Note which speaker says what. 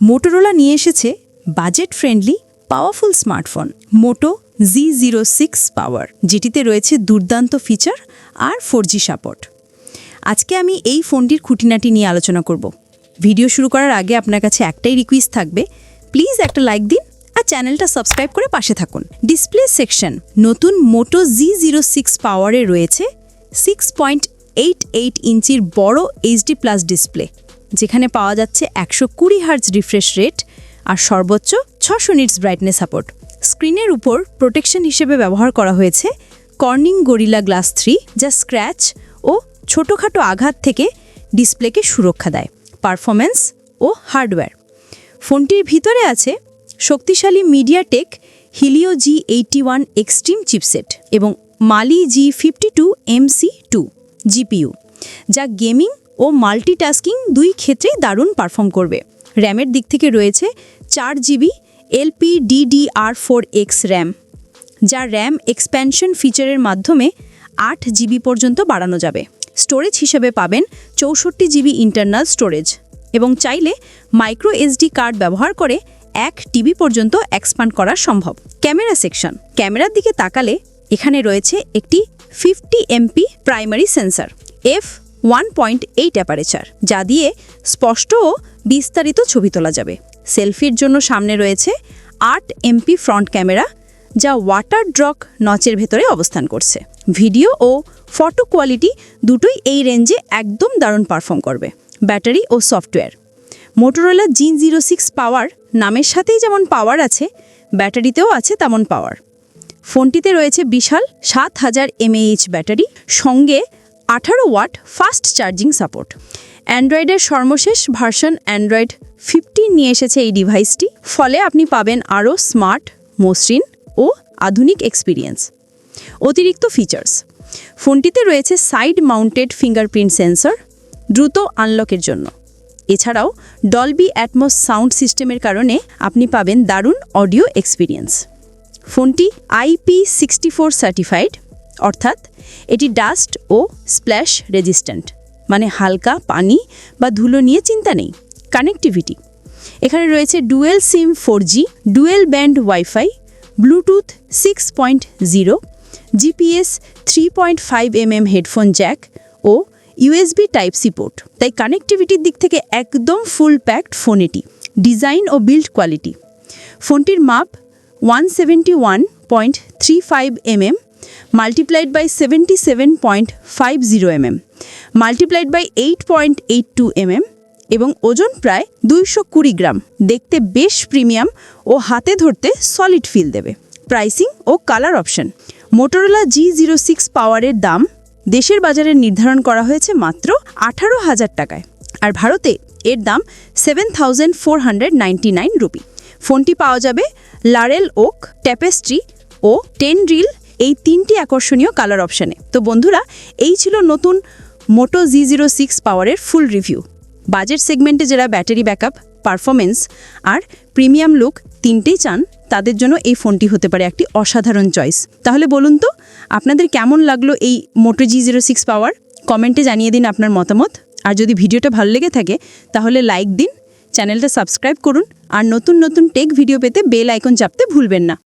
Speaker 1: Motorola নিয়ে এসেছে budget friendly powerful smartphone মোটো G06 পাওয়ার, যেটিতে রয়েছে দুর্দান্ত ফিচার আর 4G সাপোর্ট। আজকে আমি এই ফোনটির খুঁটিনাটি নিয়ে আলোচনা করব। ভিডিও শুরু করার আগে আপনার কাছে একটাই রিকোয়েস্ট থাকবে, প্লিজ একটা লাইক দিন আর চ্যানেলটা সাবস্ক্রাইব করে পাশে থাকুন। ডিসপ্লে সেকশন, নতুন মোটো G06 পাওয়ারে রয়েছে 6.88 ইঞ্চির বড় HD+ ডিসপ্লে, যেখানে পাওয়া যাচ্ছে 120 হার্জ রিফ্রেশ রেট আর সর্বোচ্চ 600 নিটস ব্রাইটনেস সাপোর্ট। স্ক্রিনের উপর প্রোটেকশন হিসেবে ব্যবহার করা হয়েছে কর্নিং গরিলা গ্লাস 3, যা স্ক্র্যাচ ও ছোটোখাটো আঘাত থেকে ডিসপ্লেকে সুরক্ষা দেয়। পারফরম্যান্স ও হার্ডওয়্যার, ফোনটির ভিতরে আছে শক্তিশালী MediaTek Helio G81 extreme chipset এবং মালি G52 MC2 জিপিইউ, যা গেমিং ও মাল্টিটাস্কিং দুই ক্ষেত্রেই দারুণ পারফর্ম করবে। র্যামের দিক থেকে রয়েছে 4GB LPDDR4X র্যাম, যা র্যাম এক্সপ্যানশন ফিচারের মাধ্যমে 8GB পর্যন্ত বাড়ানো যাবে। স্টোরেজ হিসেবে পাবেন 64GB ইন্টারনাল স্টোরেজ এবং চাইলে মাইক্রো SD কার্ড ব্যবহার করে 1TB পর্যন্ত এক্সপ্যান্ড করা সম্ভব। ক্যামেরা সেকশন, ক্যামেরার দিকে তাকালে এখানে রয়েছে একটি 50MP primary sensor f1.8 aperture, যা দিয়ে স্পষ্ট ও বিস্তারিত ছবি তোলা যাবে। সেলফির জন্য সামনে রয়েছে 8MP ফ্রন্ট ক্যামেরা, যা ওয়াটার ড্রপ নচের ভেতরে অবস্থান করছে। ভিডিও ও ফটো কোয়ালিটি দুটোই এই রেঞ্জে একদম দারুণ পারফর্ম করবে। ব্যাটারি ও সফটওয়্যার, মোটোরোলা G06 পাওয়ার নামের সাথেই যেমন পাওয়ার আছে, ব্যাটারিতেও আছে তেমন পাওয়ার। ফোনটিতে রয়েছে বিশাল 7000 mAh ব্যাটারি, সঙ্গে 18 ওয়াট ফাস্ট চার্জিং সাপোর্ট। অ্যান্ড্রয়েডের সর্বশেষ ভার্সন অ্যান্ড্রয়েড 15 নিয়ে এসেছে এই ডিভাইসটি, ফলে আপনি পাবেন আরও স্মার্ট, মসৃণ ও আধুনিক এক্সপিরিয়েন্স। অতিরিক্ত ফিচার্স, ফোনটিতে রয়েছে সাইড মাউন্টেড ফিঙ্গারপ্রিন্ট সেন্সর দ্রুত আনলকের জন্য। এছাড়াও ডলবি অ্যাটমস সাউন্ড সিস্টেমের কারণে আপনি পাবেন দারুণ অডিও এক্সপিরিয়েন্স। ফোনটি IP64 সার্টিফাইড, অর্থাৎ এটি ডাস্ট ও স্প্ল্যাশ রেজিস্ট্যান্ট, মানে হালকা পানি বা ধুলো নিয়ে চিন্তা নেই। কানেক্টিভিটি, এখানে রয়েছে dual sim 4G, dual band wifi, bluetooth 6.0, GPS 3.5mm headphone jack ও USB Type-C পোর্ট। তাই কানেক্টিভিটির দিক থেকে একদম ফুল প্যাকড ফোন এটি। ডিজাইন ও বিল্ড কোয়ালিটি, ফোনটির মাপ 171.35mm multiplied by 77.50mm multiplied by 8.82mm এবং ওজন প্রায় 220 গ্রাম। দেখতে বেশ প্রিমিয়াম ও হাতে ধরতে সলিড ফিল দেবে। প্রাইসিং ও কালার অপশন, মোটোরোলা G06 পাওয়ারের দাম দেশের বাজারে নির্ধারণ করা হয়েছে মাত্র 18,000 টাকায়, আর ভারতে এর দাম 7,499 রুপি। ফোনটি পাওয়া যাবে লারেল ওক, ট্যাপেস্ট্রি ও টেনড্রিল, এই তিনটি আকর্ষণীয় কালার অপশানে। তো বন্ধুরা, এই ছিল নতুন মোটো G06 পাওয়ারের ফুল রিভিউ। বাজেট সেগমেন্টে যারা ব্যাটারি ব্যাকআপ, পারফরমেন্স আর প্রিমিয়াম লুক তিনটেই চান, তাদের জন্য এই ফোনটি হতে পারে একটি অসাধারণ চয়েস। তাহলে বলুন তো, আপনাদের কেমন লাগলো এই মোটো G06 পাওয়ার? কমেন্টে জানিয়ে দিন আপনার মতামত। আর যদি ভিডিওটা ভালো লেগে থাকে তাহলে লাইক দিন, চ্যানেলটা সাবস্ক্রাইব করুন আর নতুন নতুন টেক ভিডিও পেতে বেল আইকন চাপতে ভুলবেন না।